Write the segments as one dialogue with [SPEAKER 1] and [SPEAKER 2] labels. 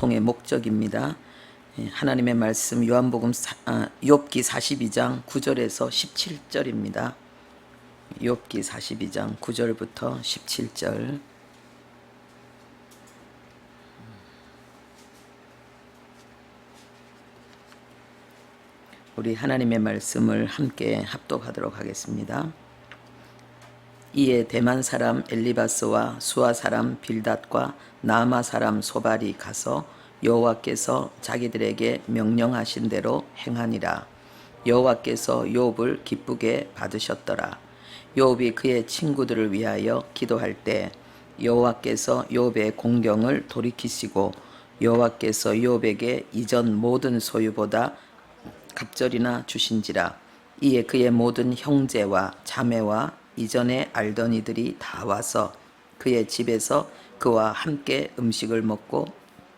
[SPEAKER 1] 고통의 목적입니다. 하나님의 말씀 욥기 42장 9절에서 17절입니다. 욥기 42장 9절부터 17절. 우리 하나님의 말씀을 함께 합독하도록 하겠습니다. 이에 대만 사람 엘리바스와 수아 사람 빌닷과 나아마 사람 소발이 가서 여호와께서 자기들에게 명령하신 대로 행하니라. 여호와께서 욥을 기쁘게 받으셨더라. 욥이 그의 친구들을 위하여 기도할 때 여호와께서 욥의 공경을 돌이키시고 여호와께서 욥에게 이전 모든 소유보다 갑절이나 주신지라. 이에 그의 모든 형제와 자매와 이전에 알던 이들이 다 와서 그의 집에서 그와 함께 음식을 먹고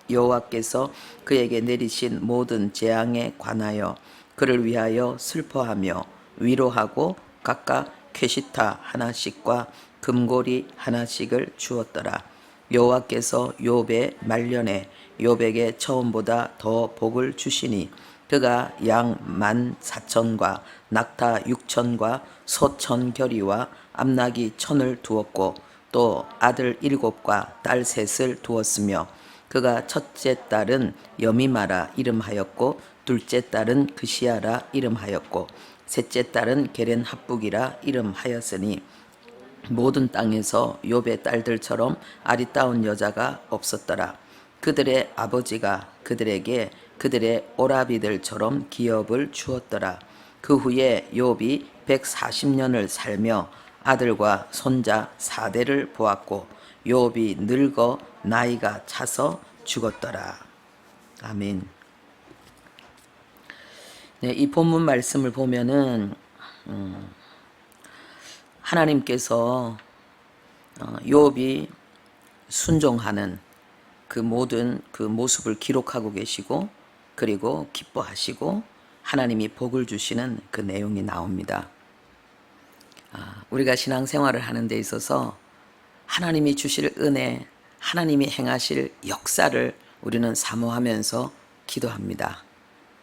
[SPEAKER 1] 여호와께서 그에게 내리신 모든 재앙에 관하여 그를 위하여 슬퍼하며 위로하고 각각 쾌시타 하나씩과 금고리 하나씩을 주었더라. 여호와께서 욥의 말년에 욥에게 처음보다 더 복을 주시니 그가 양 14,000과 낙타 6,000과 소 1,000결이와 암나귀 1,000을 두었고 또 아들 7과 딸 3을 두었으며 그가 첫째 딸은 여미마라 이름하였고 둘째 딸은 그시아라 이름하였고 셋째 딸은 게렌합북이라 이름하였으니 모든 땅에서 욥의 딸들처럼 아리따운 여자가 없었더라. 그들의 아버지가 그들에게 그들의 오라비들처럼 기업을 주었더라. 그 후에 욥이 140년을 살며 아들과 손자 4대를 보았고 욥이 늙어 나이가 차서 죽었더라. 아멘. 네, 이 본문 말씀을 보면은 하나님께서 욥이 순종하는 그 모든 그 모습을 기록하고 계시고 그리고 기뻐하시고 하나님이 복을 주시는 그 내용이 나옵니다. 우리가 신앙생활을 하는 데 있어서 하나님이 주실 은혜, 하나님이 행하실 역사를 우리는 사모하면서 기도합니다.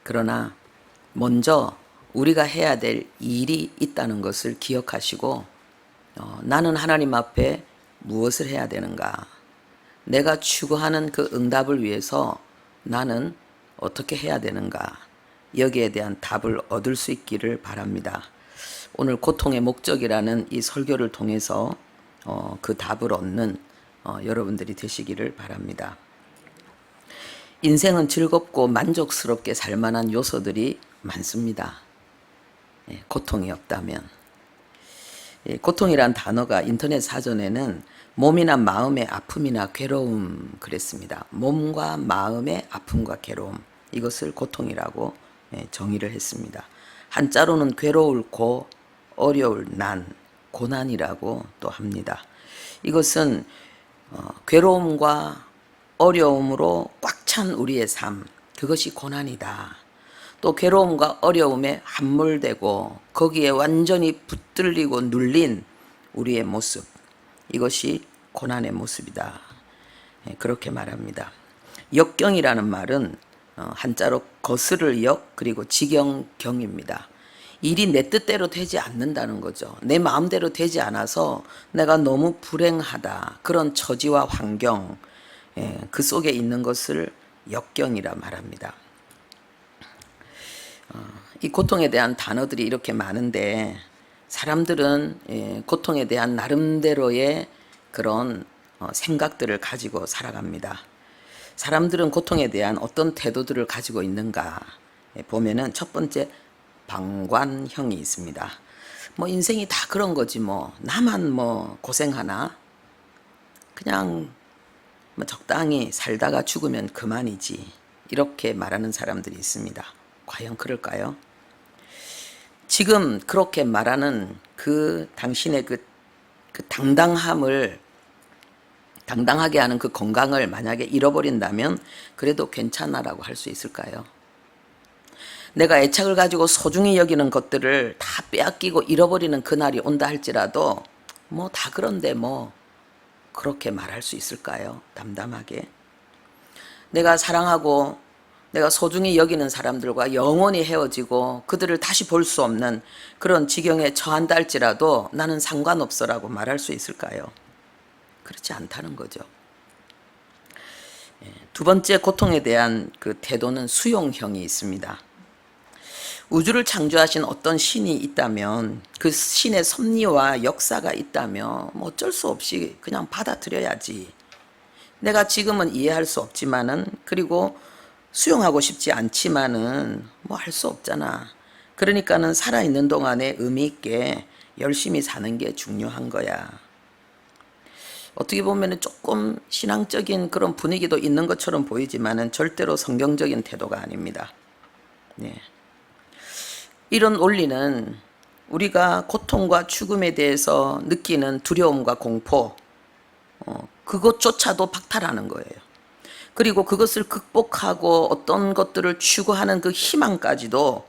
[SPEAKER 1] 그러나 먼저 우리가 해야 될 일이 있다는 것을 기억하시고 나는 하나님 앞에 무엇을 해야 되는가? 내가 추구하는 그 응답을 위해서 나는 어떻게 해야 되는가? 여기에 대한 답을 얻을 수 있기를 바랍니다. 오늘 고통의 목적이라는 이 설교를 통해서 그 답을 얻는 여러분들이 되시기를 바랍니다. 인생은 즐겁고 만족스럽게 살 만한 요소들이 많습니다. 고통이 없다면. 고통이란 단어가 인터넷 사전에는 몸이나 마음의 아픔이나 괴로움 그랬습니다. 몸과 마음의 아픔과 괴로움, 이것을 고통이라고 정의를 했습니다. 한자로는 괴로울 고, 어려울 난, 고난이라고 또 합니다. 이것은 괴로움과 어려움으로 꽉 찬 우리의 삶, 그것이 고난이다. 또 괴로움과 어려움에 함몰되고 거기에 완전히 붙들리고 눌린 우리의 모습, 이것이 고난의 모습이다. 그렇게 말합니다. 역경이라는 말은 한자로 거스를 역 그리고 지경경입니다. 일이 내 뜻대로 되지 않는다는 거죠. 내 마음대로 되지 않아서 내가 너무 불행하다. 그런 처지와 환경, 그 속에 있는 것을 역경이라 말합니다. 이 고통에 대한 단어들이 이렇게 많은데 사람들은 고통에 대한 나름대로의 그런 생각들을 가지고 살아갑니다. 사람들은 고통에 대한 어떤 태도들을 가지고 있는가 보면은 첫 번째 방관형이 있습니다. 뭐 인생이 다 그런 거지 뭐 나만 뭐 고생하나? 그냥 뭐 적당히 살다가 죽으면 그만이지, 이렇게 말하는 사람들이 있습니다. 과연 그럴까요? 지금 그렇게 말하는 그 당신의 그 당당함을, 당당하게 하는 그 건강을 만약에 잃어버린다면 그래도 괜찮아라고 할 수 있을까요? 내가 애착을 가지고 소중히 여기는 것들을 다 빼앗기고 잃어버리는 그날이 온다 할지라도 뭐 다 그런데 뭐 그렇게 말할 수 있을까요? 담담하게. 내가 사랑하고 내가 소중히 여기는 사람들과 영원히 헤어지고 그들을 다시 볼 수 없는 그런 지경에 처한다 할지라도 나는 상관없어라고 말할 수 있을까요? 그렇지 않다는 거죠. 두 번째 고통에 대한 그 태도는 수용형이 있습니다. 우주를 창조하신 어떤 신이 있다면 그 신의 섭리와 역사가 있다면 뭐 어쩔 수 없이 그냥 받아들여야지. 내가 지금은 이해할 수 없지만은 그리고 수용하고 싶지 않지만은 뭐 할 수 없잖아. 그러니까는 살아있는 동안에 의미 있게 열심히 사는 게 중요한 거야. 어떻게 보면은 조금 신앙적인 그런 분위기도 있는 것처럼 보이지만은 절대로 성경적인 태도가 아닙니다. 네. 이런 원리는 우리가 고통과 죽음에 대해서 느끼는 두려움과 공포, 그것조차도 박탈하는 거예요. 그리고 그것을 극복하고 어떤 것들을 추구하는 그 희망까지도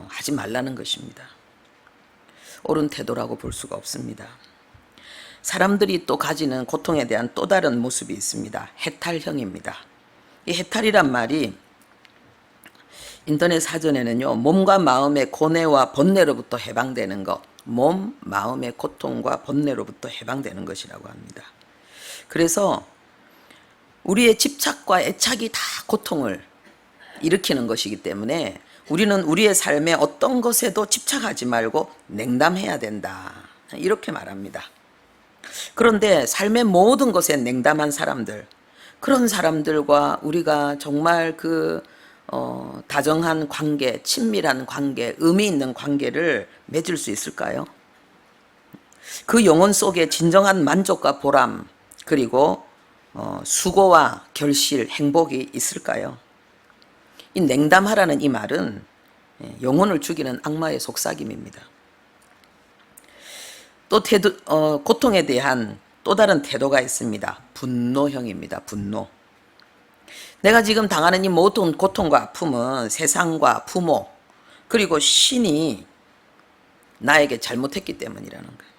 [SPEAKER 1] 하지 말라는 것입니다. 옳은 태도라고 볼 수가 없습니다. 사람들이 또 가지는 고통에 대한 또 다른 모습이 있습니다. 해탈형입니다. 이 해탈이란 말이 인터넷 사전에는요, 몸과 마음의 고뇌와 번뇌로부터 해방되는 것, 몸, 마음의 고통과 번뇌로부터 해방되는 것이라고 합니다. 그래서 우리의 집착과 애착이 다 고통을 일으키는 것이기 때문에 우리는 우리의 삶의 어떤 것에도 집착하지 말고 냉담해야 된다. 이렇게 말합니다. 그런데 삶의 모든 것에 냉담한 사람들, 그런 사람들과 우리가 정말 다정한 관계, 친밀한 관계, 의미 있는 관계를 맺을 수 있을까요? 그 영혼 속에 진정한 만족과 보람, 그리고 수고와 결실, 행복이 있을까요? 이 냉담하라는 이 말은 영혼을 죽이는 악마의 속삭임입니다. 또 고통에 대한 또 다른 태도가 있습니다. 분노형입니다. 분노. 내가 지금 당하는 이 모든 고통과 아픔은 세상과 부모 그리고 신이 나에게 잘못했기 때문이라는 거예요.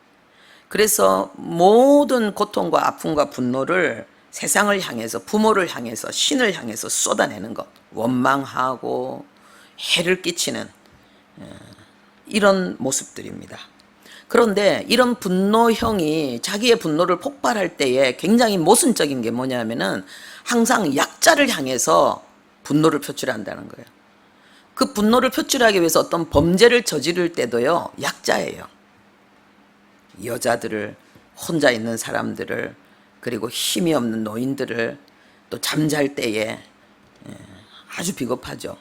[SPEAKER 1] 그래서 모든 고통과 아픔과 분노를 세상을 향해서, 부모를 향해서, 신을 향해서 쏟아내는 것, 원망하고 해를 끼치는 이런 모습들입니다. 그런데 이런 분노형이 자기의 분노를 폭발할 때에 굉장히 모순적인 게 뭐냐면은 항상 약자를 향해서 분노를 표출한다는 거예요. 그 분노를 표출하기 위해서 어떤 범죄를 저지를 때도요, 약자예요. 여자들을, 혼자 있는 사람들을, 그리고 힘이 없는 노인들을, 또 잠잘 때에 아주 비겁하죠.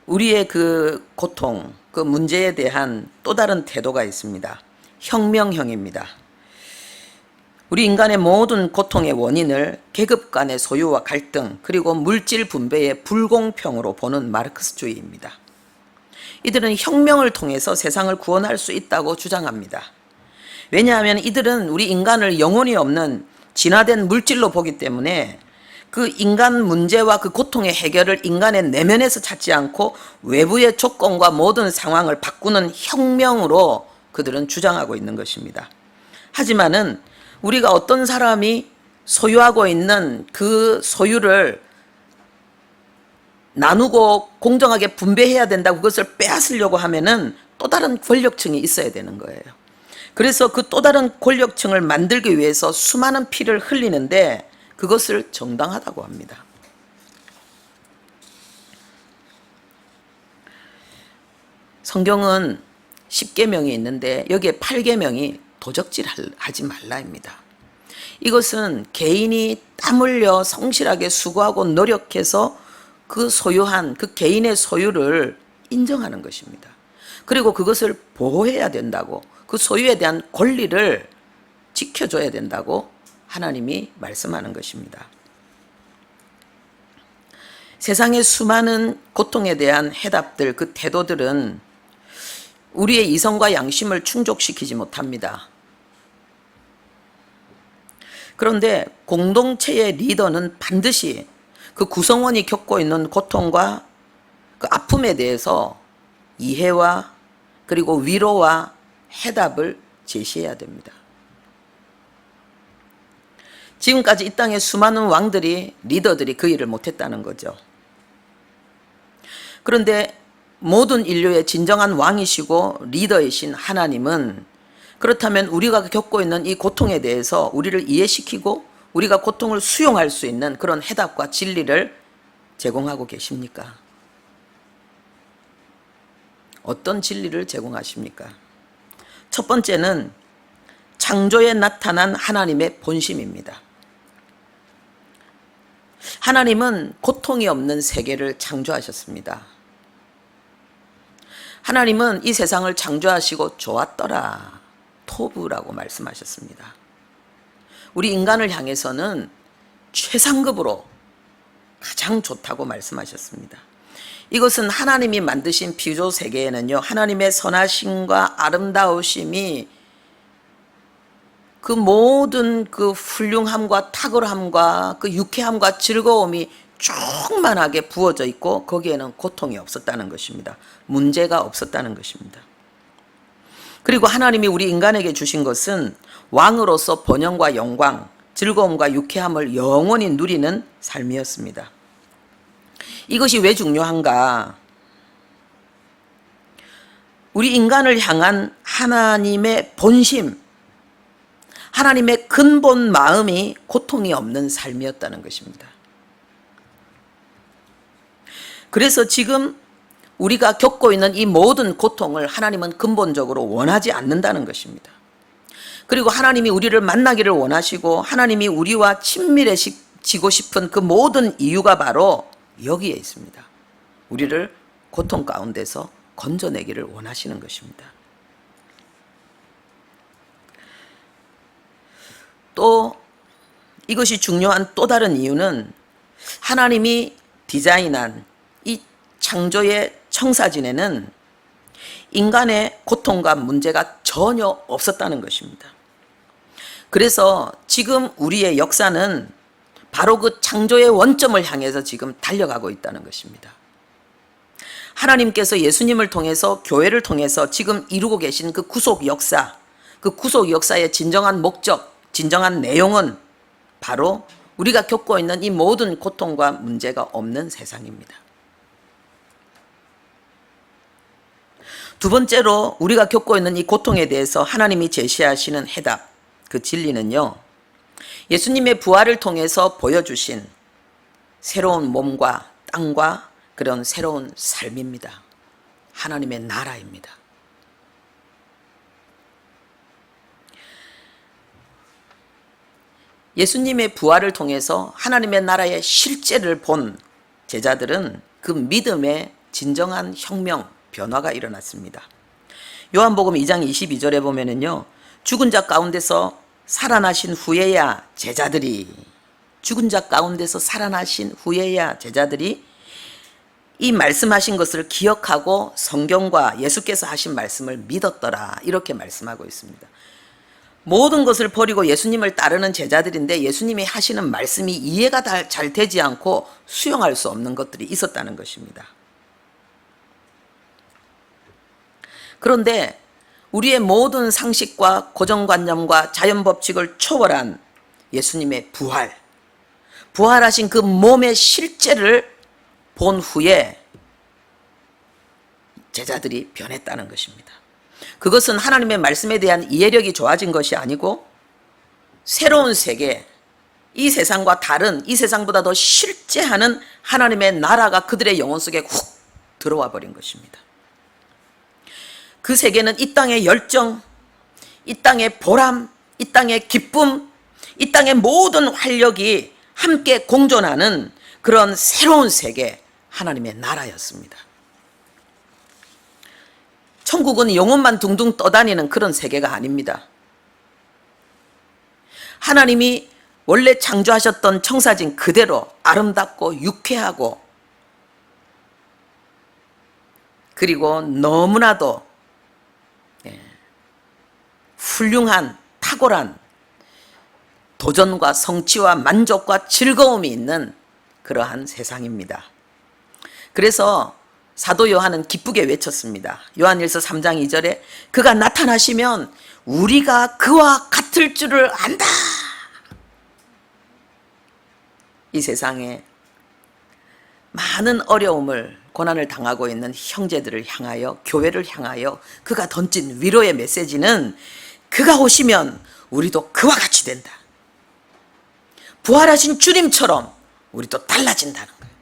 [SPEAKER 1] 우리의 그 고통, 그 문제에 대한 또 다른 태도가 있습니다. 혁명형입니다. 우리 인간의 모든 고통의 원인을 계급 간의 소유와 갈등, 그리고 물질 분배의 불공평으로 보는 마르크스주의입니다. 이들은 혁명을 통해서 세상을 구원할 수 있다고 주장합니다. 왜냐하면 이들은 우리 인간을 영혼이 없는 진화된 물질로 보기 때문에 그 인간 문제와 그 고통의 해결을 인간의 내면에서 찾지 않고 외부의 조건과 모든 상황을 바꾸는 혁명으로 그들은 주장하고 있는 것입니다. 하지만은 우리가 어떤 사람이 소유하고 있는 그 소유를 나누고 공정하게 분배해야 된다고 그것을 빼앗으려고 하면은 또 다른 권력층이 있어야 되는 거예요. 그래서 그 또 다른 권력층을 만들기 위해서 수많은 피를 흘리는데 그것을 정당하다고 합니다. 성경은 10계명이 있는데 여기에 8계명이 도적질하지 말라입니다. 이것은 개인이 땀 흘려 성실하게 수고하고 노력해서 그 소유한 그 개인의 소유를 인정하는 것입니다. 그리고 그것을 보호해야 된다고, 그 소유에 대한 권리를 지켜줘야 된다고 하나님이 말씀하는 것입니다. 세상의 수많은 고통에 대한 해답들, 그 태도들은 우리의 이성과 양심을 충족시키지 못합니다. 그런데 공동체의 리더는 반드시 그 구성원이 겪고 있는 고통과 그 아픔에 대해서 이해와 그리고 위로와 해답을 제시해야 됩니다. 지금까지 이 땅의 수많은 왕들이, 리더들이 그 일을 못했다는 거죠. 그런데 모든 인류의 진정한 왕이시고 리더이신 하나님은, 그렇다면 우리가 겪고 있는 이 고통에 대해서 우리를 이해시키고 우리가 고통을 수용할 수 있는 그런 해답과 진리를 제공하고 계십니까? 어떤 진리를 제공하십니까? 첫 번째는 창조에 나타난 하나님의 본심입니다. 하나님은 고통이 없는 세계를 창조하셨습니다. 하나님은 이 세상을 창조하시고 좋았더라, 토부라고 말씀하셨습니다. 우리 인간을 향해서는 최상급으로 가장 좋다고 말씀하셨습니다. 이것은 하나님이 만드신 피조 세계에는요, 하나님의 선하심과 아름다우심이 그 모든 그 훌륭함과 탁월함과 그 유쾌함과 즐거움이 충만하게 부어져 있고, 거기에는 고통이 없었다는 것입니다. 문제가 없었다는 것입니다. 그리고 하나님이 우리 인간에게 주신 것은 왕으로서 번영과 영광, 즐거움과 유쾌함을 영원히 누리는 삶이었습니다. 이것이 왜 중요한가? 우리 인간을 향한 하나님의 본심, 하나님의 근본 마음이 고통이 없는 삶이었다는 것입니다. 그래서 지금 우리가 겪고 있는 이 모든 고통을 하나님은 근본적으로 원하지 않는다는 것입니다. 그리고 하나님이 우리를 만나기를 원하시고 하나님이 우리와 친밀해지고 싶은 그 모든 이유가 바로 여기에 있습니다. 우리를 고통 가운데서 건져내기를 원하시는 것입니다. 또 이것이 중요한 또 다른 이유는 하나님이 디자인한 이 창조의 청사진에는 인간의 고통과 문제가 전혀 없었다는 것입니다. 그래서 지금 우리의 역사는 바로 그 창조의 원점을 향해서 지금 달려가고 있다는 것입니다. 하나님께서 예수님을 통해서, 교회를 통해서 지금 이루고 계신 그 구속 역사, 그 구속 역사의 진정한 목적, 진정한 내용은 바로 우리가 겪고 있는 이 모든 고통과 문제가 없는 세상입니다. 두 번째로 우리가 겪고 있는 이 고통에 대해서 하나님이 제시하시는 해답, 그 진리는요, 예수님의 부활을 통해서 보여주신 새로운 몸과 땅과 그런 새로운 삶입니다. 하나님의 나라입니다. 예수님의 부활을 통해서 하나님의 나라의 실제를 본 제자들은 그 믿음의 진정한 혁명, 변화가 일어났습니다. 요한복음 2장 22절에 보면은요, 죽은 자 가운데서 살아나신 후에야 제자들이, 죽은 자 가운데서 살아나신 후에야 제자들이 이 말씀하신 것을 기억하고 성경과 예수께서 하신 말씀을 믿었더라, 이렇게 말씀하고 있습니다. 모든 것을 버리고 예수님을 따르는 제자들인데 예수님이 하시는 말씀이 이해가 잘 되지 않고 수용할 수 없는 것들이 있었다는 것입니다. 그런데 우리의 모든 상식과 고정관념과 자연법칙을 초월한 예수님의 부활, 부활하신 그 몸의 실제를 본 후에 제자들이 변했다는 것입니다. 그것은 하나님의 말씀에 대한 이해력이 좋아진 것이 아니고 새로운 세계, 이 세상과 다른, 이 세상보다 더 실제하는 하나님의 나라가 그들의 영혼 속에 훅 들어와 버린 것입니다. 그 세계는 이 땅의 열정, 이 땅의 보람, 이 땅의 기쁨, 이 땅의 모든 활력이 함께 공존하는 그런 새로운 세계, 하나님의 나라였습니다. 천국은 영혼만 둥둥 떠다니는 그런 세계가 아닙니다. 하나님이 원래 창조하셨던 청사진 그대로 아름답고 유쾌하고, 그리고 너무나도 훌륭한, 탁월한 도전과 성취와 만족과 즐거움이 있는 그러한 세상입니다. 그래서 사도 요한은 기쁘게 외쳤습니다. 요한일서 3장 2절에 그가 나타나시면 우리가 그와 같을 줄을 안다. 이 세상에 많은 어려움을 고난을 당하고 있는 형제들을 향하여, 교회를 향하여 그가 던진 위로의 메시지는 그가 오시면 우리도 그와 같이 된다. 부활하신 주님처럼 우리도 달라진다는 거예요.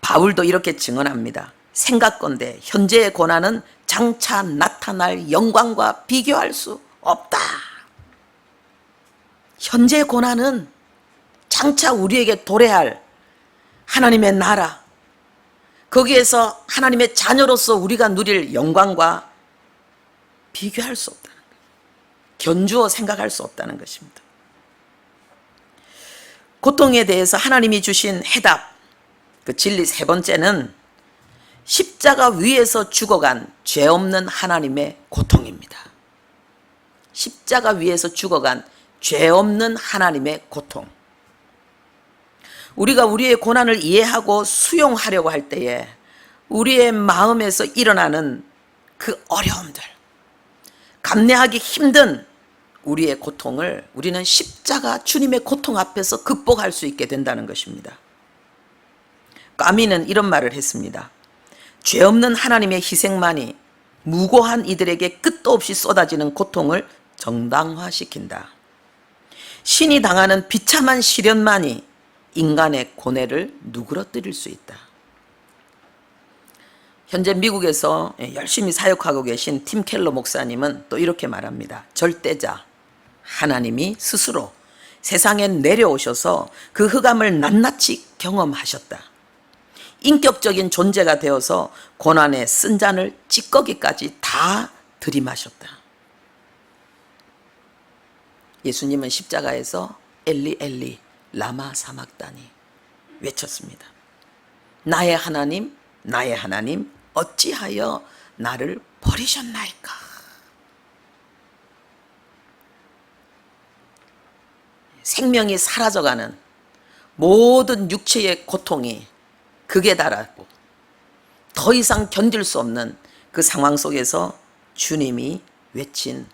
[SPEAKER 1] 바울도 이렇게 증언합니다. 생각건대 현재의 고난은 장차 나타날 영광과 비교할 수 없다. 현재의 고난은 장차 우리에게 도래할 하나님의 나라, 거기에서 하나님의 자녀로서 우리가 누릴 영광과 비교할 수 없다는 거예요. 견주어 생각할 수 없다는 것입니다. 고통에 대해서 하나님이 주신 해답, 그 진리 세 번째는 십자가 위에서 죽어간 죄 없는 하나님의 고통입니다. 십자가 위에서 죽어간 죄 없는 하나님의 고통. 우리가 우리의 고난을 이해하고 수용하려고 할 때에 우리의 마음에서 일어나는 그 어려움들, 감내하기 힘든 우리의 고통을 우리는 십자가 주님의 고통 앞에서 극복할 수 있게 된다는 것입니다. 까미는 이런 말을 했습니다. 죄 없는 하나님의 희생만이 무고한 이들에게 끝도 없이 쏟아지는 고통을 정당화시킨다. 신이 당하는 비참한 시련만이 인간의 고뇌를 누그러뜨릴 수 있다. 현재 미국에서 열심히 사역하고 계신 팀 켈러 목사님은 또 이렇게 말합니다. 절대자 하나님이 스스로 세상에 내려오셔서 그 흑암을 낱낱이 경험하셨다. 인격적인 존재가 되어서 고난의 쓴 잔을 찌꺼기까지 다 들이마셨다. 예수님은 십자가에서 엘리 엘리 라마 사막다니 외쳤습니다. 나의 하나님, 나의 하나님, 어찌하여 나를 버리셨나이까. 생명이 사라져가는 모든 육체의 고통이 극에 달하고 더 이상 견딜 수 없는 그 상황 속에서 주님이 외친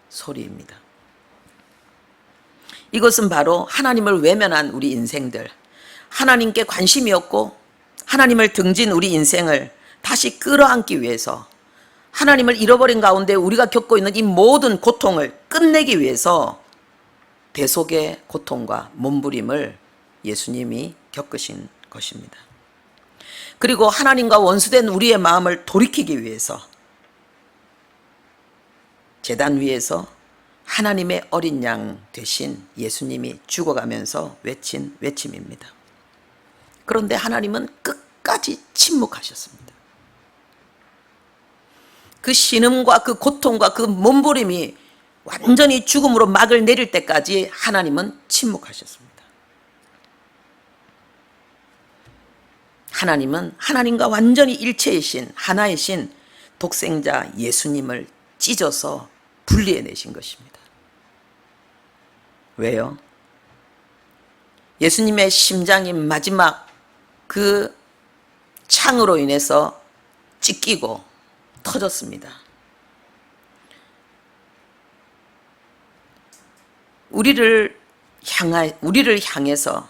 [SPEAKER 1] 소리입니다. 이것은 바로 하나님을 외면한 우리 인생들, 하나님께 관심이 없고 하나님을 등진 우리 인생을 다시 끌어안기 위해서, 하나님을 잃어버린 가운데 우리가 겪고 있는 이 모든 고통을 끝내기 위해서 대속의 고통과 몸부림을 예수님이 겪으신 것입니다. 그리고 하나님과 원수된 우리의 마음을 돌이키기 위해서 제단 위에서 하나님의 어린 양 되신 예수님이 죽어가면서 외친 외침입니다. 그런데 하나님은 끝까지 침묵하셨습니다. 그 신음과 그 고통과 그 몸부림이 완전히 죽음으로 막을 내릴 때까지 하나님은 침묵하셨습니다. 하나님은 하나님과 완전히 일체이신 하나이신 독생자 예수님을 찢어서 분리해내신 것입니다. 왜요? 예수님의 심장이 마지막 그 창으로 인해서 찢기고 터졌습니다. 우리를 향해서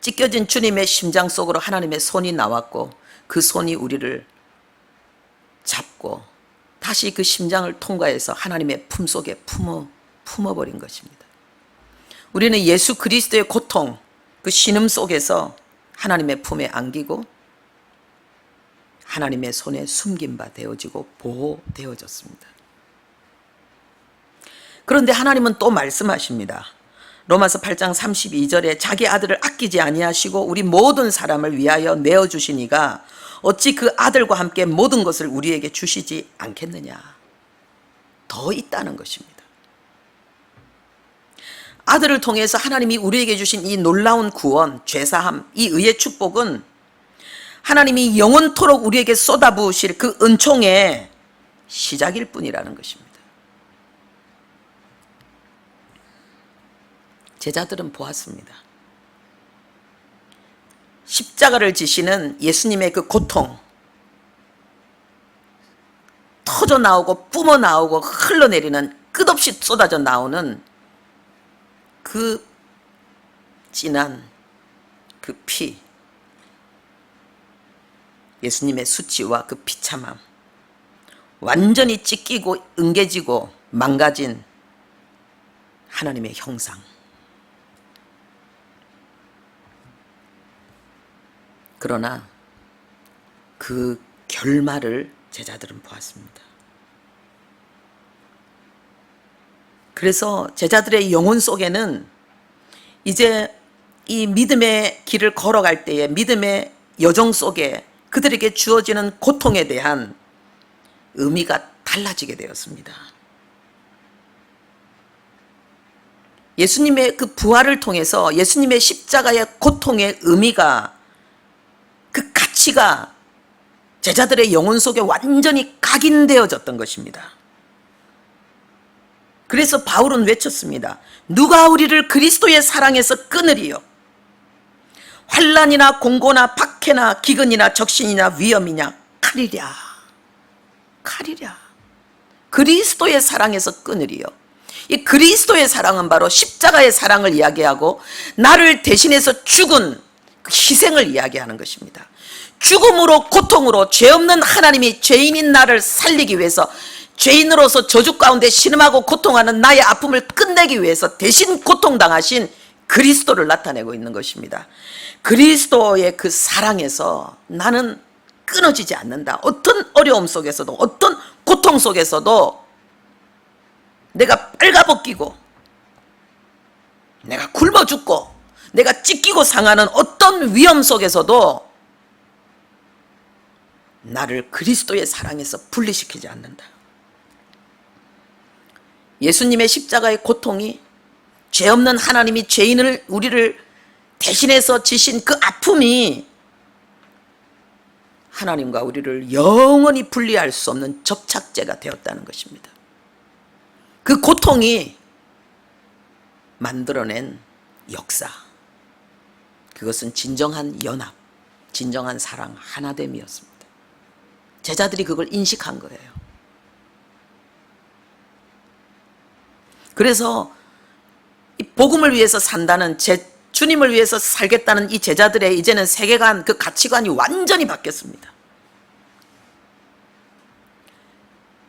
[SPEAKER 1] 찢겨진 주님의 심장 속으로 하나님의 손이 나왔고 그 손이 우리를 잡고 다시 그 심장을 통과해서 하나님의 품속에 품어버린 것입니다. 우리는 예수 그리스도의 고통, 그 신음 속에서 하나님의 품에 안기고 하나님의 손에 숨긴 바 되어지고 보호되어졌습니다. 그런데 하나님은 또 말씀하십니다. 로마서 8장 32절에 자기 아들을 아끼지 아니하시고 우리 모든 사람을 위하여 내어주시니가 어찌 그 아들과 함께 모든 것을 우리에게 주시지 않겠느냐. 더 있다는 것입니다. 아들을 통해서 하나님이 우리에게 주신 이 놀라운 구원, 죄사함, 이 의의 축복은 하나님이 영원토록 우리에게 쏟아부으실 그 은총의 시작일 뿐이라는 것입니다. 제자들은 보았습니다. 십자가를 지시는 예수님의 그 고통, 터져 나오고 뿜어 나오고 흘러내리는 끝없이 쏟아져 나오는 그 진한 그 피, 예수님의 수치와 그 비참함, 완전히 찢기고 응개지고 망가진 하나님의 형상. 그러나 그 결말을 제자들은 보았습니다. 그래서 제자들의 영혼 속에는 이제 이 믿음의 길을 걸어갈 때에 믿음의 여정 속에 그들에게 주어지는 고통에 대한 의미가 달라지게 되었습니다. 예수님의 그 부활을 통해서 예수님의 십자가의 고통의 의미가, 그 가치가 제자들의 영혼 속에 완전히 각인되어졌던 것입니다. 그래서 바울은 외쳤습니다. 누가 우리를 그리스도의 사랑에서 끊으리요? 환난이나 공고나 박해나 기근이나 적신이나 위험이냐? 칼이랴. 칼이랴. 그리스도의 사랑에서 끊으리요. 이 그리스도의 사랑은 바로 십자가의 사랑을 이야기하고 나를 대신해서 죽은 그 희생을 이야기하는 것입니다. 죽음으로 고통으로 죄 없는 하나님이 죄인인 나를 살리기 위해서, 죄인으로서 저주 가운데 신음하고 고통하는 나의 아픔을 끝내기 위해서 대신 고통당하신 그리스도를 나타내고 있는 것입니다. 그리스도의 그 사랑에서 나는 끊어지지 않는다. 어떤 어려움 속에서도, 어떤 고통 속에서도 내가 빨가벗기고 내가 굶어 죽고 내가 찢기고 상하는 어떤 위험 속에서도 나를 그리스도의 사랑에서 분리시키지 않는다. 예수님의 십자가의 고통이, 죄 없는 하나님이 죄인을, 우리를 대신해서 지신 그 아픔이 하나님과 우리를 영원히 분리할 수 없는 접착제가 되었다는 것입니다. 그 고통이 만들어낸 역사, 그것은 진정한 연합, 진정한 사랑, 하나됨이었습니다. 제자들이 그걸 인식한 거예요. 그래서 이 복음을 위해서 산다는, 주님을 위해서 살겠다는 이 제자들의 이제는 세계관, 그 가치관이 완전히 바뀌었습니다.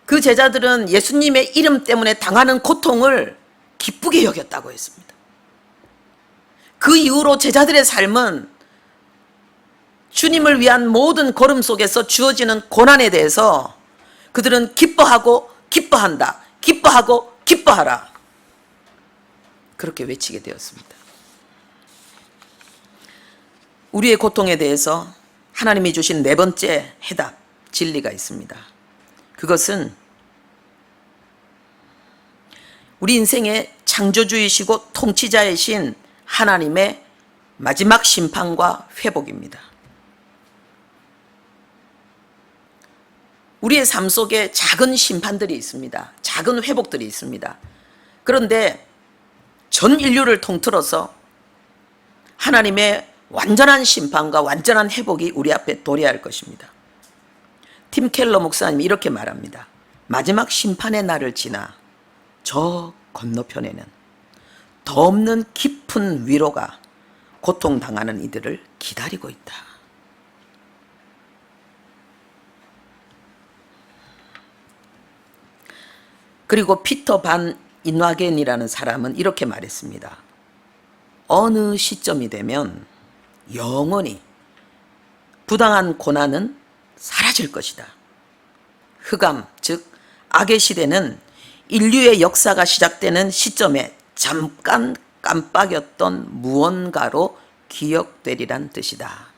[SPEAKER 1] 그 제자들은 예수님의 이름 때문에 당하는 고통을 기쁘게 여겼다고 했습니다. 그 이후로 제자들의 삶은 주님을 위한 모든 걸음 속에서 주어지는 고난에 대해서 그들은 기뻐하고 기뻐한다, 기뻐하고 기뻐하라, 그렇게 외치게 되었습니다. 우리의 고통에 대해서 하나님이 주신 네 번째 해답, 진리가 있습니다. 그것은 우리 인생의 창조주이시고 통치자이신 하나님의 마지막 심판과 회복입니다. 우리의 삶 속에 작은 심판들이 있습니다. 작은 회복들이 있습니다. 그런데 전 인류를 통틀어서 하나님의 완전한 심판과 완전한 회복이 우리 앞에 도래할 것입니다. 팀 켈러 목사님이 이렇게 말합니다. 마지막 심판의 날을 지나 저 건너편에는 더 없는 깊은 위로가 고통당하는 이들을 기다리고 있다. 그리고 피터 반 인와겐이라는 사람은 이렇게 말했습니다. 어느 시점이 되면 영원히 부당한 고난은 사라질 것이다. 흑암, 즉 악의 시대는 인류의 역사가 시작되는 시점에 잠깐 깜빡였던 무언가로 기억되리란 뜻이다.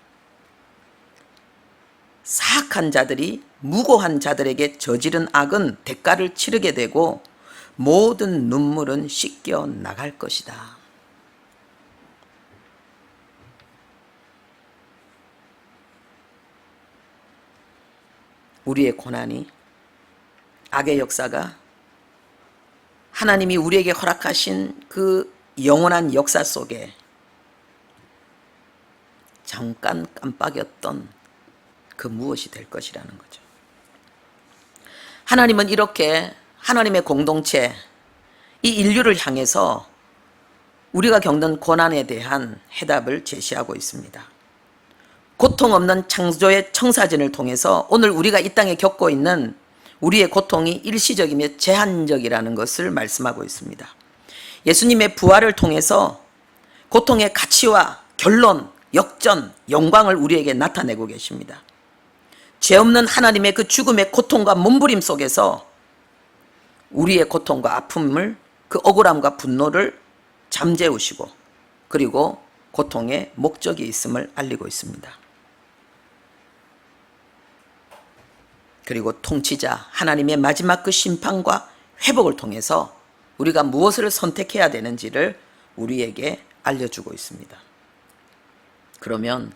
[SPEAKER 1] 사악한 자들이 무고한 자들에게 저지른 악은 대가를 치르게 되고 모든 눈물은 씻겨 나갈 것이다. 우리의 고난이, 악의 역사가 하나님이 우리에게 허락하신 그 영원한 역사 속에 잠깐 깜빡였던 그 무엇이 될 것이라는 거죠. 하나님은 이렇게 하나님의 공동체, 이 인류를 향해서 우리가 겪는 고난에 대한 해답을 제시하고 있습니다. 고통 없는 창조의 청사진을 통해서 오늘 우리가 이 땅에 겪고 있는 우리의 고통이 일시적이며 제한적이라는 것을 말씀하고 있습니다. 예수님의 부활을 통해서 고통의 가치와 결론, 역전, 영광을 우리에게 나타내고 계십니다. 죄 없는 하나님의 그 죽음의 고통과 몸부림 속에서 우리의 고통과 아픔을, 그 억울함과 분노를 잠재우시고 그리고 고통의 목적이 있음을 알리고 있습니다. 그리고 통치자 하나님의 마지막 그 심판과 회복을 통해서 우리가 무엇을 선택해야 되는지를 우리에게 알려주고 있습니다. 그러면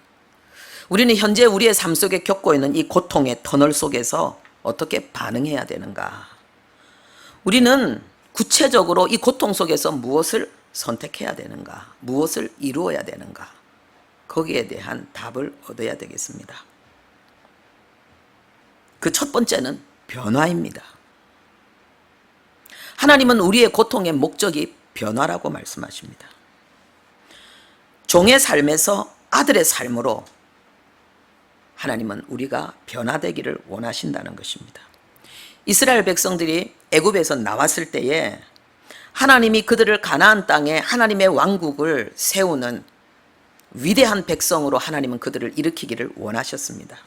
[SPEAKER 1] 우리는 현재 우리의 삶 속에 겪고 있는 이 고통의 터널 속에서 어떻게 반응해야 되는가? 우리는 구체적으로 이 고통 속에서 무엇을 선택해야 되는가? 무엇을 이루어야 되는가? 거기에 대한 답을 얻어야 되겠습니다. 그 첫 번째는 변화입니다. 하나님은 우리의 고통의 목적이 변화라고 말씀하십니다. 종의 삶에서 아들의 삶으로 하나님은 우리가 변화되기를 원하신다는 것입니다. 이스라엘 백성들이 애굽에서 나왔을 때에 하나님이 그들을 가나안 땅에 하나님의 왕국을 세우는 위대한 백성으로 하나님은 그들을 일으키기를 원하셨습니다.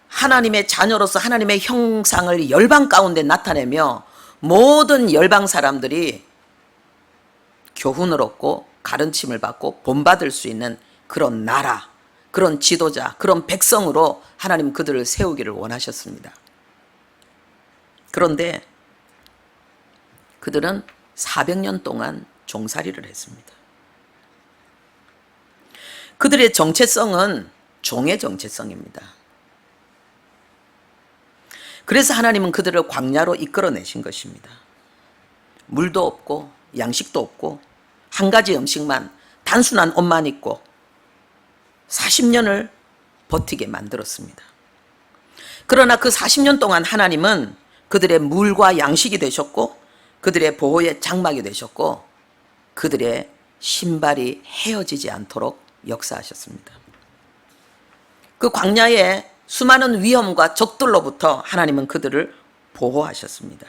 [SPEAKER 1] 하나님의 자녀로서 하나님의 형상을 열방 가운데 나타내며 모든 열방 사람들이 교훈을 얻고 가르침을 받고 본받을 수 있는 그런 나라, 그런 지도자, 그런 백성으로 하나님 그들을 세우기를 원하셨습니다. 그런데 그들은 400년 동안 종살이를 했습니다. 그들의 정체성은 종의 정체성입니다. 그래서 하나님은 그들을 광야로 이끌어내신 것입니다. 물도 없고 양식도 없고 한 가지 음식만, 단순한 옷만 입고 40년을 버티게 만들었습니다. 그러나 그 40년 동안 하나님은 그들의 물과 양식이 되셨고 그들의 보호의 장막이 되셨고 그들의 신발이 헤어지지 않도록 역사하셨습니다. 그 광야에 수많은 위험과 적들로부터 하나님은 그들을 보호하셨습니다.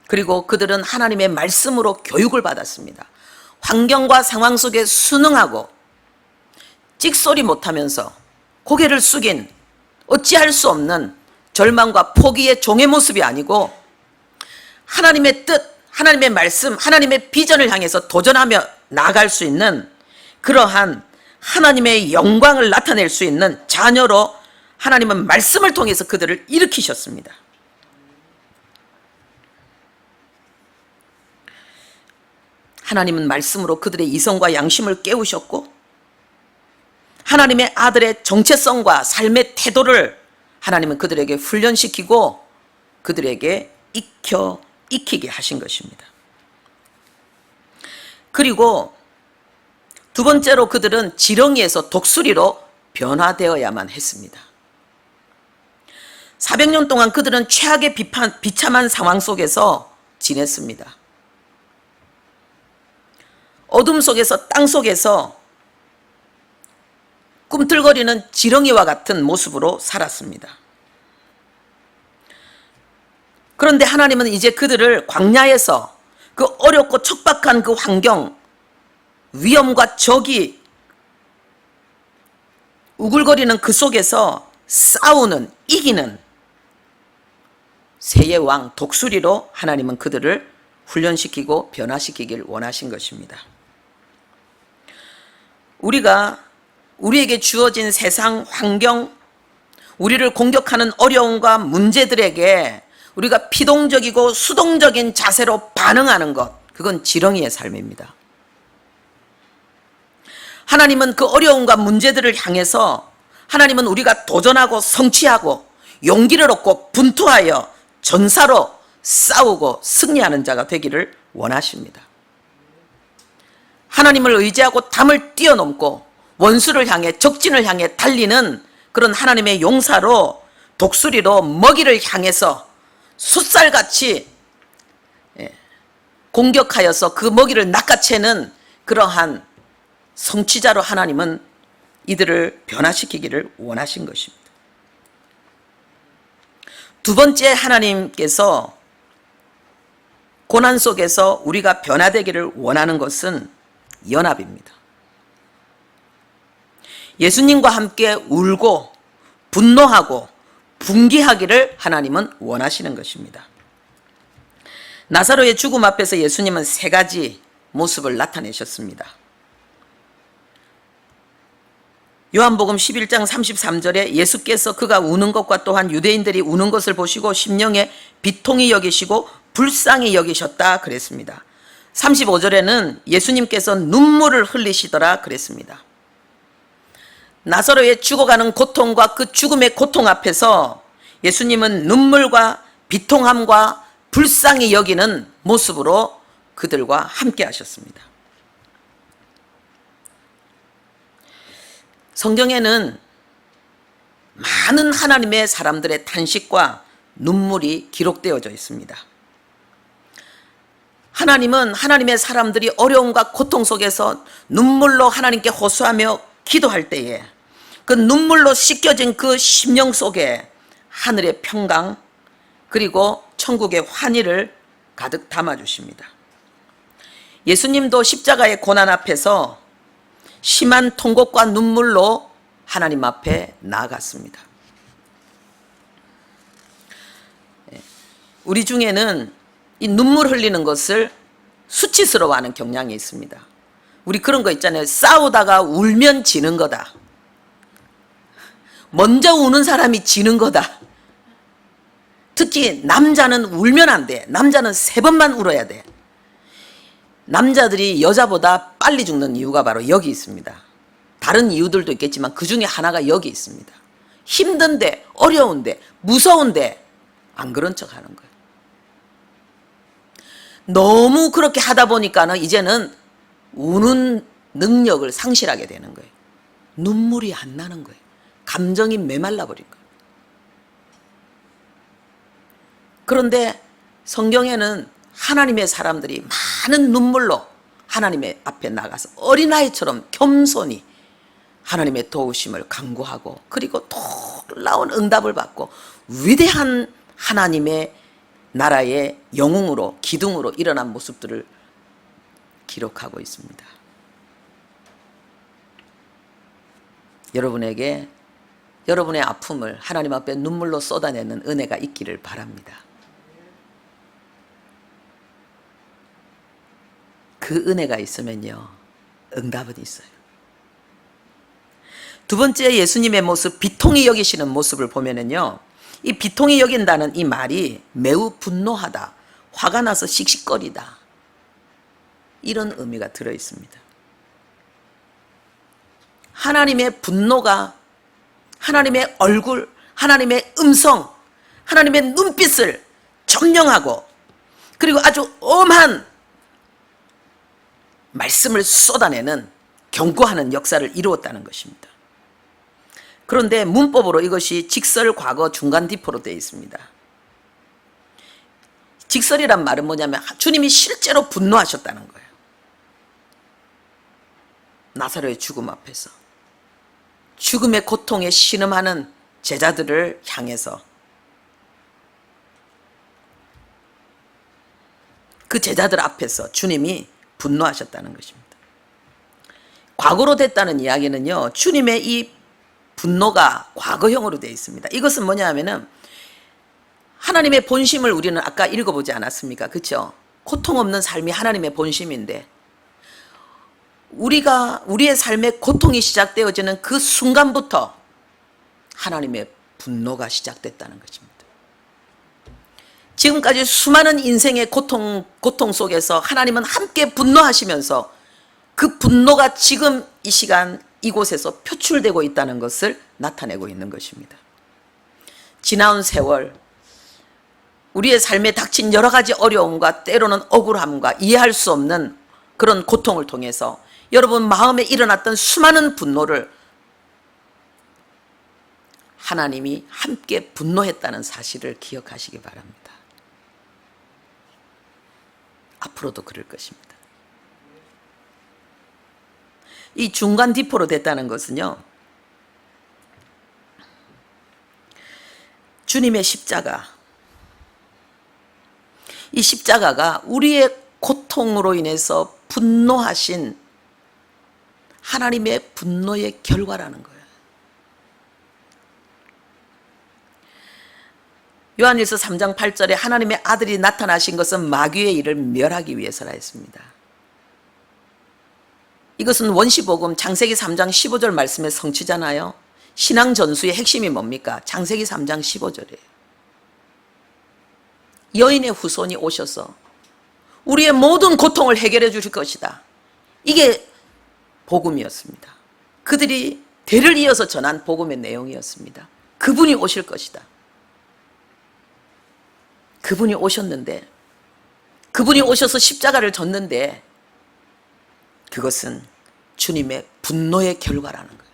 [SPEAKER 1] 그리고 그들은 하나님의 말씀으로 교육을 받았습니다. 환경과 상황 속에 순응하고 찍소리 못하면서 고개를 숙인 어찌할 수 없는 절망과 포기의 종의 모습이 아니고 하나님의 뜻, 하나님의 말씀, 하나님의 비전을 향해서 도전하며 나아갈 수 있는 그러한 하나님의 영광을 나타낼 수 있는 자녀로 하나님은 말씀을 통해서 그들을 일으키셨습니다. 하나님은 말씀으로 그들의 이성과 양심을 깨우셨고 하나님의 아들의 정체성과 삶의 태도를 하나님은 그들에게 훈련시키고 그들에게 익히게 하신 것입니다. 그리고 두 번째로 그들은 지렁이에서 독수리로 변화되어야만 했습니다. 400년 동안 그들은 최악의 비참한 상황 속에서 지냈습니다. 어둠 속에서, 땅 속에서 꿈틀거리는 지렁이와 같은 모습으로 살았습니다. 그런데 하나님은 이제 그들을 광야에서 그 어렵고 척박한 그 환경, 위험과 적이 우글거리는 그 속에서 싸우는, 이기는 새의 왕 독수리로 하나님은 그들을 훈련시키고 변화시키길 원하신 것입니다. 우리에게 주어진 세상 환경, 우리를 공격하는 어려움과 문제들에게 우리가 피동적이고 수동적인 자세로 반응하는 것, 그건 지렁이의 삶입니다. 하나님은 그 어려움과 문제들을 향해서 하나님은 우리가 도전하고 성취하고 용기를 얻고 분투하여 전사로 싸우고 승리하는 자가 되기를 원하십니다. 하나님을 의지하고 담을 뛰어넘고 원수를 향해, 적진을 향해 달리는 그런 하나님의 용사로 독수리로 먹이를 향해서 숫살같이 공격하여서 그 먹이를 낚아채는 그러한 성취자로 하나님은 이들을 변화시키기를 원하신 것입니다. 두 번째, 하나님께서 고난 속에서 우리가 변화되기를 원하는 것은 연합입니다. 예수님과 함께 울고 분노하고 분개하기를 하나님은 원하시는 것입니다. 나사로의 죽음 앞에서 예수님은 세 가지 모습을 나타내셨습니다. 요한복음 11장 33절에 예수께서 그가 우는 것과 또한 유대인들이 우는 것을 보시고 심령에 비통히 여기시고 불쌍히 여기셨다 그랬습니다. 35절에는 예수님께서 눈물을 흘리시더라 그랬습니다. 나사로의 죽어가는 고통과 그 죽음의 고통 앞에서 예수님은 눈물과 비통함과 불쌍히 여기는 모습으로 그들과 함께 하셨습니다. 성경에는 많은 하나님의 사람들의 탄식과 눈물이 기록되어져 있습니다. 하나님은 하나님의 사람들이 어려움과 고통 속에서 눈물로 하나님께 호소하며 기도할 때에 그 눈물로 씻겨진 그 심령 속에 하늘의 평강 그리고 천국의 환희를 가득 담아주십니다. 예수님도 십자가의 고난 앞에서 심한 통곡과 눈물로 하나님 앞에 나아갔습니다. 우리 중에는 이 눈물 흘리는 것을 수치스러워하는 경향이 있습니다. 우리 그런 거 있잖아요. 싸우다가 울면 지는 거다. 먼저 우는 사람이 지는 거다. 특히 남자는 울면 안 돼. 남자는 3번만 울어야 돼. 남자들이 여자보다 빨리 죽는 이유가 바로 여기 있습니다. 다른 이유들도 있겠지만 그 중에 하나가 여기 있습니다. 힘든데, 어려운데, 무서운데 안 그런 척 하는 거예요. 너무 그렇게 하다 보니까는 이제는 우는 능력을 상실하게 되는 거예요. 눈물이 안 나는 거예요. 감정이 메말라 버린 거예요. 그런데 성경에는 하나님의 사람들이 많은 눈물로 하나님의 앞에 나가서 어린아이처럼 겸손히 하나님의 도우심을 간구하고 그리고 놀라운 응답을 받고 위대한 하나님의 나라의 영웅으로 기둥으로 일어난 모습들을 기록하고 있습니다. 여러분에게 여러분의 아픔을 하나님 앞에 눈물로 쏟아내는 은혜가 있기를 바랍니다. 그 은혜가 있으면요, 응답은 있어요. 두 번째, 예수님의 모습, 비통히 여기시는 모습을 보면은요, 이 비통히 여긴다는 이 말이 매우 분노하다, 화가 나서 씩씩거리다, 이런 의미가 들어 있습니다. 하나님의 분노가 하나님의 얼굴, 하나님의 음성, 하나님의 눈빛을 점령하고 그리고 아주 엄한 말씀을 쏟아내는 경고하는 역사를 이루었다는 것입니다. 그런데 문법으로 이것이 직설, 과거, 중간 디포로 되어 있습니다. 직설이란 말은 뭐냐면 주님이 실제로 분노하셨다는 거예요. 나사로의 죽음 앞에서 죽음의 고통에 신음하는 제자들을 향해서 그 제자들 앞에서 주님이 분노하셨다는 것입니다. 과거로 됐다는 이야기는요, 주님의 이 분노가 과거형으로 되어 있습니다. 이것은 뭐냐 하면은 하나님의 본심을 우리는 아까 읽어보지 않았습니까? 그렇죠? 고통 없는 삶이 하나님의 본심인데 우리의 삶에 고통이 시작되어지는 그 순간부터 하나님의 분노가 시작됐다는 것입니다. 지금까지 수많은 인생의 고통 속에서 하나님은 함께 분노하시면서 그 분노가 지금 이 시간 이곳에서 표출되고 있다는 것을 나타내고 있는 것입니다. 지나온 세월, 우리의 삶에 닥친 여러 가지 어려움과 때로는 억울함과 이해할 수 없는 그런 고통을 통해서 여러분 마음에 일어났던 수많은 분노를 하나님이 함께 분노했다는 사실을 기억하시기 바랍니다. 앞으로도 그럴 것입니다. 이 중간 디포로 됐다는 것은요, 주님의 십자가, 이 십자가가 우리의 고통으로 인해서 분노하신 하나님의 분노의 결과라는 거예요. 요한일서 3장 8절에 하나님의 아들이 나타나신 것은 마귀의 일을 멸하기 위해서라 했습니다. 이것은 원시복음 창세기 3장 15절 말씀의 성취잖아요. 신앙 전수의 핵심이 뭡니까? 창세기 3장 15절이에요. 여인의 후손이 오셔서 우리의 모든 고통을 해결해 주실 것이다. 이게 복음이었습니다. 그들이 대를 이어서 전한 복음의 내용이었습니다. 그분이 오실 것이다. 그분이 오셨는데, 그분이 오셔서 십자가를 졌는데 그것은 주님의 분노의 결과라는 거예요.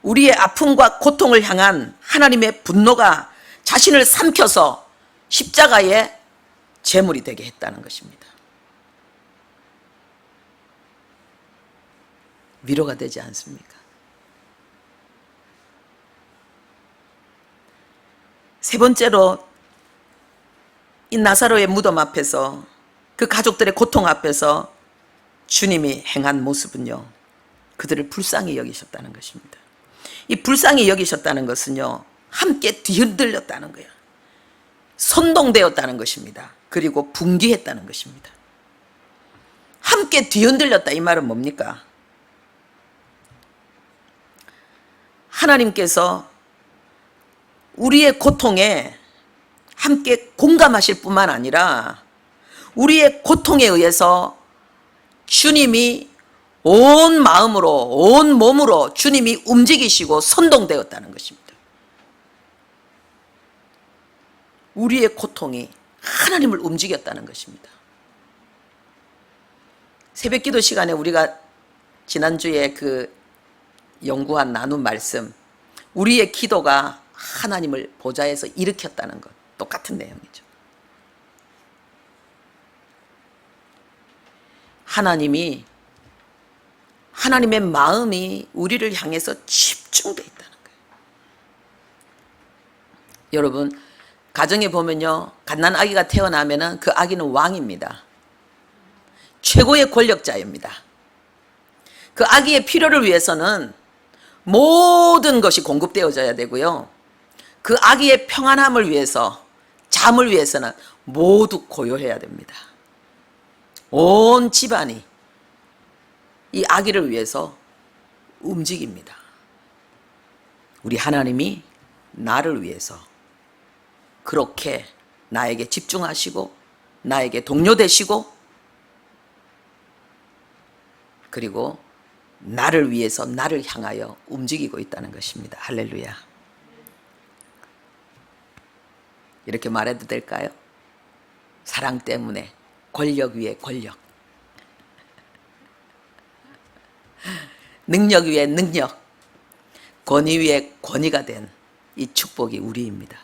[SPEAKER 1] 우리의 아픔과 고통을 향한 하나님의 분노가 자신을 삼켜서 십자가의 제물이 되게 했다는 것입니다. 위로가 되지 않습니까? 세 번째로, 이 나사로의 무덤 앞에서, 그 가족들의 고통 앞에서 주님이 행한 모습은요, 그들을 불쌍히 여기셨다는 것입니다. 이 불쌍히 여기셨다는 것은요, 함께 뒤흔들렸다는 거예요. 선동되었다는 것입니다. 그리고 분개했다는 것입니다. 함께 뒤흔들렸다, 이 말은 뭡니까? 하나님께서 우리의 고통에 함께 공감하실 뿐만 아니라 우리의 고통에 의해서 주님이 온 마음으로, 온 몸으로 주님이 움직이시고 선동되었다는 것입니다. 우리의 고통이 하나님을 움직였다는 것입니다. 새벽기도 시간에 우리가 지난주에 그 연구한 나눈 말씀, 우리의 기도가 하나님을 보좌에서 일으켰다는 것, 똑같은 내용이죠. 하나님의 마음이 우리를 향해서 집중되어 있다는 거예요. 여러분, 가정에 보면요, 갓난 아기가 태어나면은 그 아기는 왕입니다. 최고의 권력자입니다. 그 아기의 필요를 위해서는 모든 것이 공급되어져야 되고요, 그 아기의 평안함을 위해서, 잠을 위해서는 모두 고요해야 됩니다. 온 집안이 이 아기를 위해서 움직입니다. 우리 하나님이 나를 위해서 그렇게 나에게 집중하시고 나에게 동료 되시고, 그리고 나를 위해서, 나를 향하여 움직이고 있다는 것입니다. 할렐루야. 이렇게 말해도 될까요? 사랑 때문에 권력 위에 권력, 능력 위에 능력, 권위 위에 권위가 된 이 축복이 우리입니다.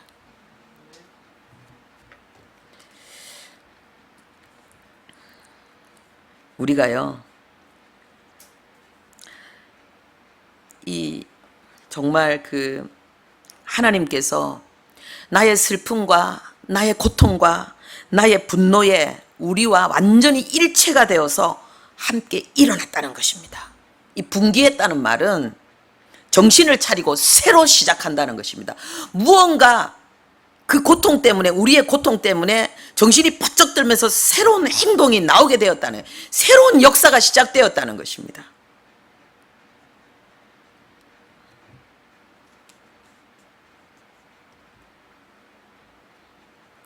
[SPEAKER 1] 우리가요, 이 정말 그 하나님께서 나의 슬픔과 나의 고통과 나의 분노에 우리와 완전히 일체가 되어서 함께 일어났다는 것입니다. 이 분기했다는 말은 정신을 차리고 새로 시작한다는 것입니다. 무언가 그 고통 때문에, 우리의 고통 때문에 정신이 번쩍 들면서 새로운 행동이 나오게 되었다는, 새로운 역사가 시작되었다는 것입니다.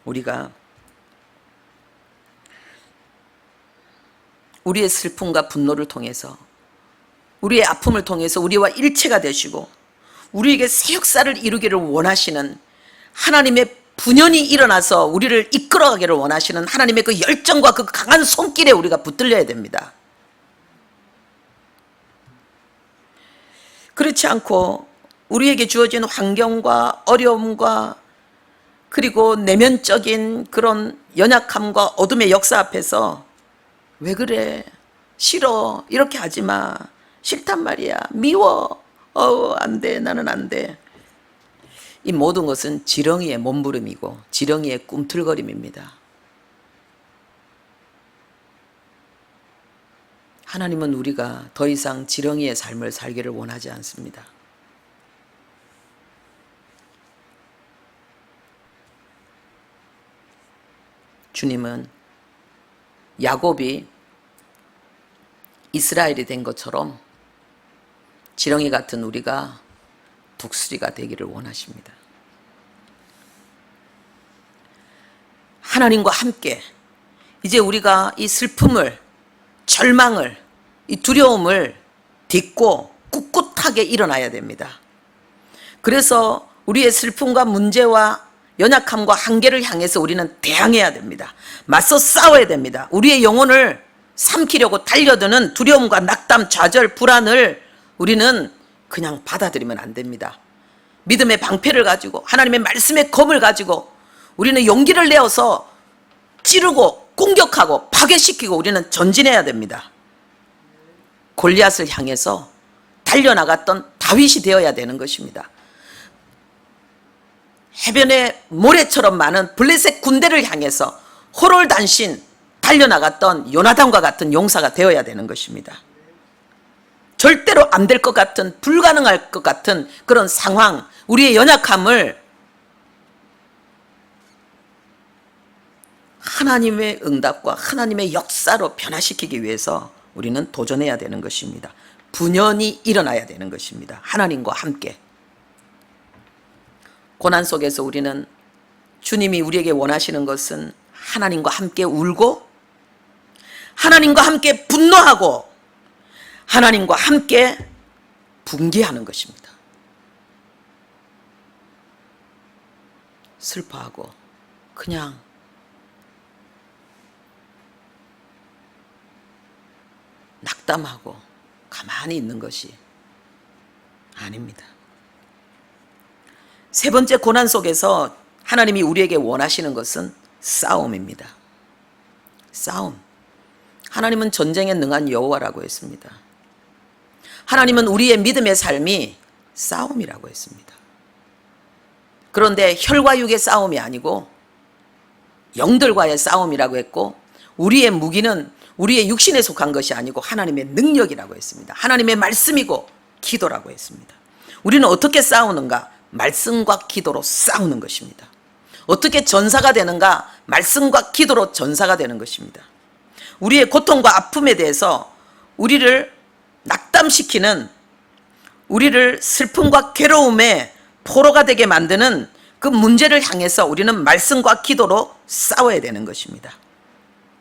[SPEAKER 1] 우리가 우리의 슬픔과 분노를 통해서, 우리의 아픔을 통해서 우리와 일체가 되시고 우리에게 새 역사를 이루기를 원하시는 하나님의 분연이 일어나서 우리를 이끌어가기를 원하시는 하나님의 그 열정과 그 강한 손길에 우리가 붙들려야 됩니다. 그렇지 않고 우리에게 주어진 환경과 어려움과 그리고 내면적인 그런 연약함과 어둠의 역사 앞에서 왜 그래? 싫어. 이렇게 하지 마. 싫단 말이야. 미워. 안 돼. 나는 안 돼. 이 모든 것은 지렁이의 몸부림이고 지렁이의 꿈틀거림입니다. 하나님은 우리가 더 이상 지렁이의 삶을 살기를 원하지 않습니다. 주님은 야곱이 이스라엘이 된 것처럼 지렁이 같은 우리가 독수리가 되기를 원하십니다. 하나님과 함께 이제 우리가 이 슬픔을, 절망을, 이 두려움을 딛고 꿋꿋하게 일어나야 됩니다. 그래서 우리의 슬픔과 문제와 연약함과 한계를 향해서 우리는 대항해야 됩니다. 맞서 싸워야 됩니다. 우리의 영혼을 삼키려고 달려드는 두려움과 낙담, 좌절, 불안을 우리는 그냥 받아들이면 안 됩니다. 믿음의 방패를 가지고 하나님의 말씀의 검을 가지고 우리는 용기를 내어서 찌르고 공격하고 파괴시키고 우리는 전진해야 됩니다. 골리앗을 향해서 달려나갔던 다윗이 되어야 되는 것입니다. 해변의 모래처럼 많은 블레셋 군대를 향해서 호롤단신 달려나갔던 요나단과 같은 용사가 되어야 되는 것입니다. 절대로 안 될 것 같은, 불가능할 것 같은 그런 상황, 우리의 연약함을 하나님의 응답과 하나님의 역사로 변화시키기 위해서 우리는 도전해야 되는 것입니다. 분연히 일어나야 되는 것입니다. 하나님과 함께. 고난 속에서 우리는 주님이 우리에게 원하시는 것은 하나님과 함께 울고 하나님과 함께 분노하고 하나님과 함께 분개하는 것입니다. 슬퍼하고 그냥 낙담하고 가만히 있는 것이 아닙니다. 세 번째 고난 속에서 하나님이 우리에게 원하시는 것은 싸움입니다. 싸움. 하나님은 전쟁에 능한 여호와라고 했습니다. 하나님은 우리의 믿음의 삶이 싸움이라고 했습니다. 그런데 혈과 육의 싸움이 아니고 영들과의 싸움이라고 했고 우리의 무기는 우리의 육신에 속한 것이 아니고 하나님의 능력이라고 했습니다. 하나님의 말씀이고 기도라고 했습니다. 우리는 어떻게 싸우는가? 말씀과 기도로 싸우는 것입니다. 어떻게 전사가 되는가? 말씀과 기도로 전사가 되는 것입니다. 우리의 고통과 아픔에 대해서 우리를 낙담시키는, 우리를 슬픔과 괴로움의 포로가 되게 만드는 그 문제를 향해서 우리는 말씀과 기도로 싸워야 되는 것입니다.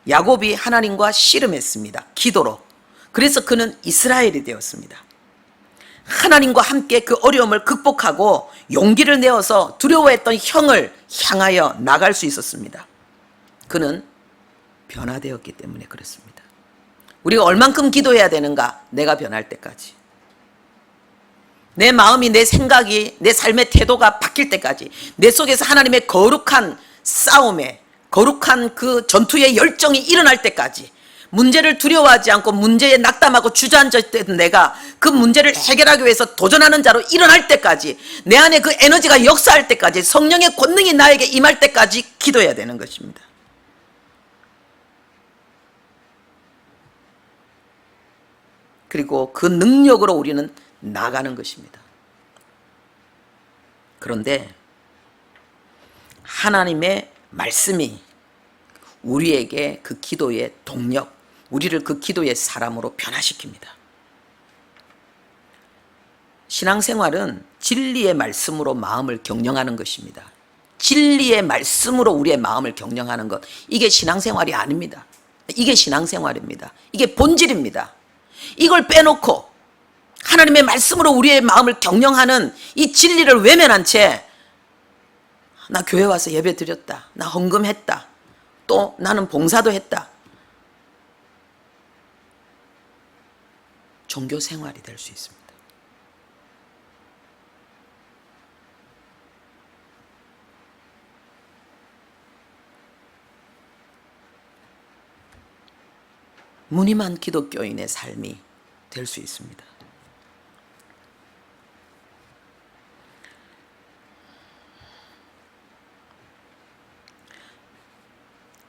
[SPEAKER 1] 야곱이 하나님과 씨름했습니다. 기도로. 그래서 그는 이스라엘이 되었습니다. 하나님과 함께 그 어려움을 극복하고 용기를 내어서 두려워했던 형을 향하여 나갈 수 있었습니다. 그는 변화되었기 때문에 그렇습니다. 우리가 얼만큼 기도해야 되는가? 내가 변할 때까지. 내 마음이, 내 생각이, 내 삶의 태도가 바뀔 때까지, 내 속에서 하나님의 거룩한 싸움에, 거룩한 그 전투의 열정이 일어날 때까지, 문제를 두려워하지 않고 문제에 낙담하고 주저앉았던 내가 그 문제를 해결하기 위해서 도전하는 자로 일어날 때까지, 내 안에 그 에너지가 역사할 때까지, 성령의 권능이 나에게 임할 때까지 기도해야 되는 것입니다. 그리고 그 능력으로 우리는 나가는 것입니다. 그런데 하나님의 말씀이 우리에게 그 기도의 동력, 우리를 그 기도의 사람으로 변화시킵니다. 신앙생활은 진리의 말씀으로 마음을 경영하는 것입니다. 진리의 말씀으로 우리의 마음을 경영하는 것, 이게 신앙생활이 아닙니다. 이게 신앙생활입니다. 이게 본질입니다. 이걸 빼놓고 하나님의 말씀으로 우리의 마음을 경영하는 이 진리를 외면한 채 나 교회 와서 예배 드렸다, 나 헌금했다, 또 나는 봉사도 했다, 종교 생활이 될 수 있습니다. 무늬만 기독교인의 삶이 될 수 있습니다.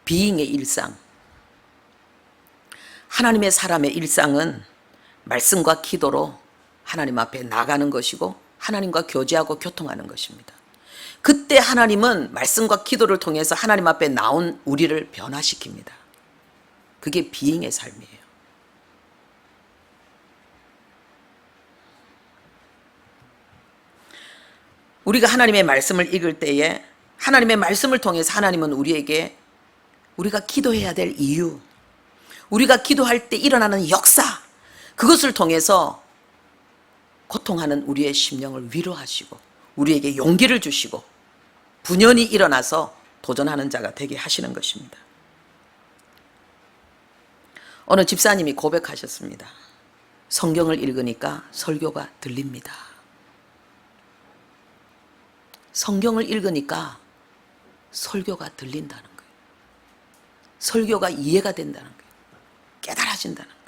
[SPEAKER 1] 비잉의 일상, 하나님의 사람의 일상은 말씀과 기도로 하나님 앞에 나가는 것이고 하나님과 교제하고 교통하는 것입니다. 그때 하나님은 말씀과 기도를 통해서 하나님 앞에 나온 우리를 변화시킵니다. 그게 비잉의 삶이에요. 우리가 하나님의 말씀을 읽을 때에 하나님의 말씀을 통해서 하나님은 우리에게 우리가 기도해야 될 이유, 우리가 기도할 때 일어나는 역사, 그것을 통해서 고통하는 우리의 심령을 위로하시고 우리에게 용기를 주시고 분연히 일어나서 도전하는 자가 되게 하시는 것입니다. 어느 집사님이 고백하셨습니다. 성경을 읽으니까 설교가 들립니다. 성경을 읽으니까 설교가 들린다는 거예요. 설교가 이해가 된다는 거예요. 깨달아진다는 거예요.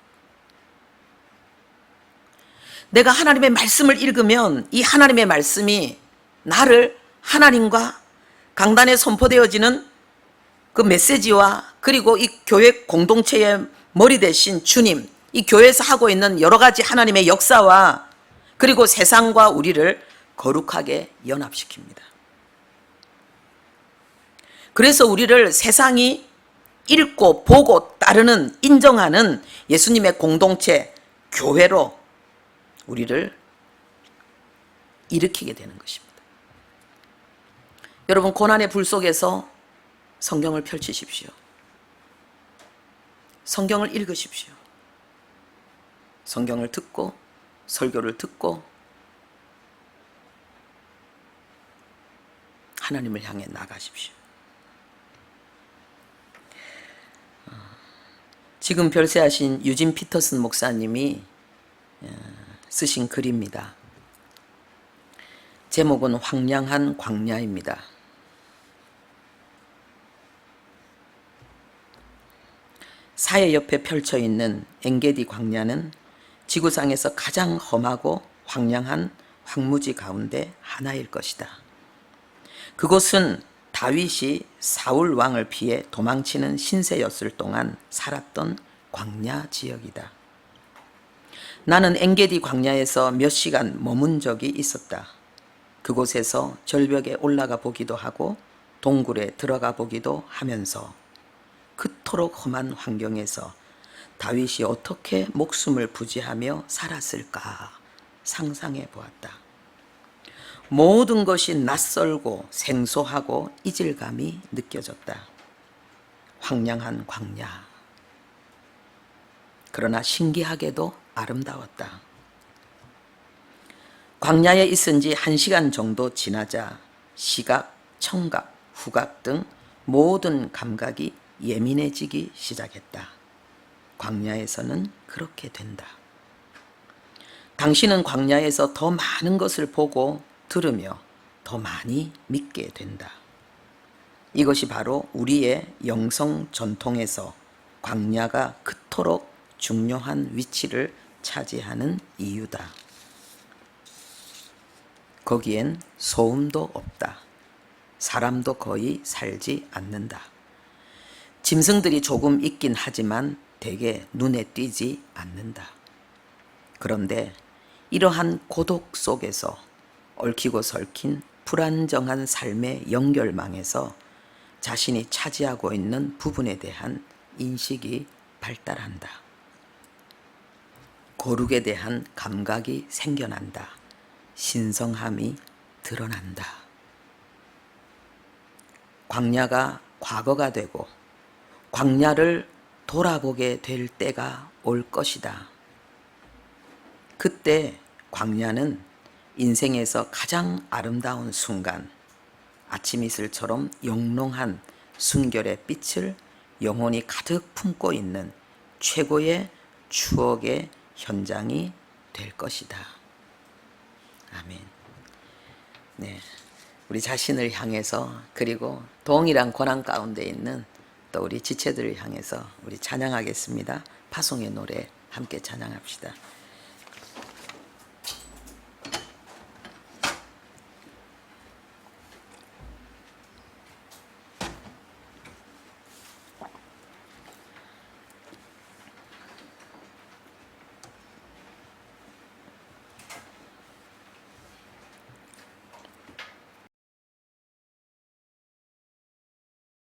[SPEAKER 1] 내가 하나님의 말씀을 읽으면 이 하나님의 말씀이 나를 하나님과 강단에 선포되어지는 그 메시지와 그리고 이 교회 공동체의 머리 대신 주님, 이 교회에서 하고 있는 여러 가지 하나님의 역사와 그리고 세상과 우리를 거룩하게 연합시킵니다. 그래서 우리를 세상이 읽고 보고 따르는 인정하는 예수님의 공동체, 교회로 우리를 일으키게 되는 것입니다. 여러분, 고난의 불 속에서 성경을 펼치십시오. 성경을 읽으십시오. 성경을 듣고 설교를 듣고 하나님을 향해 나가십시오. 지금 별세하신 유진 피터슨 목사님이 쓰신 글입니다. 제목은 황량한 광야입니다. 사해 옆에 펼쳐 있는 엔게디 광야는 지구상에서 가장 험하고 황량한 황무지 가운데 하나일 것이다. 그곳은 다윗이 사울 왕을 피해 도망치는 신세였을 동안 살았던 광야 지역이다. 나는 엔게디 광야에서 몇 시간 머문 적이 있었다. 그곳에서 절벽에 올라가 보기도 하고 동굴에 들어가 보기도 하면서 그토록 험한 환경에서 다윗이 어떻게 목숨을 부지하며 살았을까 상상해 보았다. 모든 것이 낯설고 생소하고 이질감이 느껴졌다. 황량한 광야. 그러나 신기하게도 아름다웠다. 광야에 있은 지 1시간 정도 지나자 시각, 청각, 후각 등 모든 감각이 예민해지기 시작했다. 광야에서는 그렇게 된다. 당신은 광야에서 더 많은 것을 보고 들으며 더 많이 믿게 된다. 이것이 바로 우리의 영성 전통에서 광야가 그토록 중요한 위치를 차지하는 이유다. 거기엔 소음도 없다. 사람도 거의 살지 않는다. 짐승들이 조금 있긴 하지만 대개 눈에 띄지 않는다. 그런데 이러한 고독 속에서 얽히고 설킨 불안정한 삶의 연결망에서 자신이 차지하고 있는 부분에 대한 인식이 발달한다. 거룩에 대한 감각이 생겨난다. 신성함이 드러난다. 광야가 과거가 되고 광야를 돌아보게 될 때가 올 것이다. 그때 광야는 인생에서 가장 아름다운 순간, 아침 이슬처럼 영롱한 순결의 빛을 영혼이 가득 품고 있는 최고의 추억의 현장이 될 것이다. 아멘. 네, 우리 자신을 향해서 그리고 동일한 고난 가운데 있는 또 우리 지체들을 향해서 우리 찬양하겠습니다. 파송의 노래 함께 찬양합시다.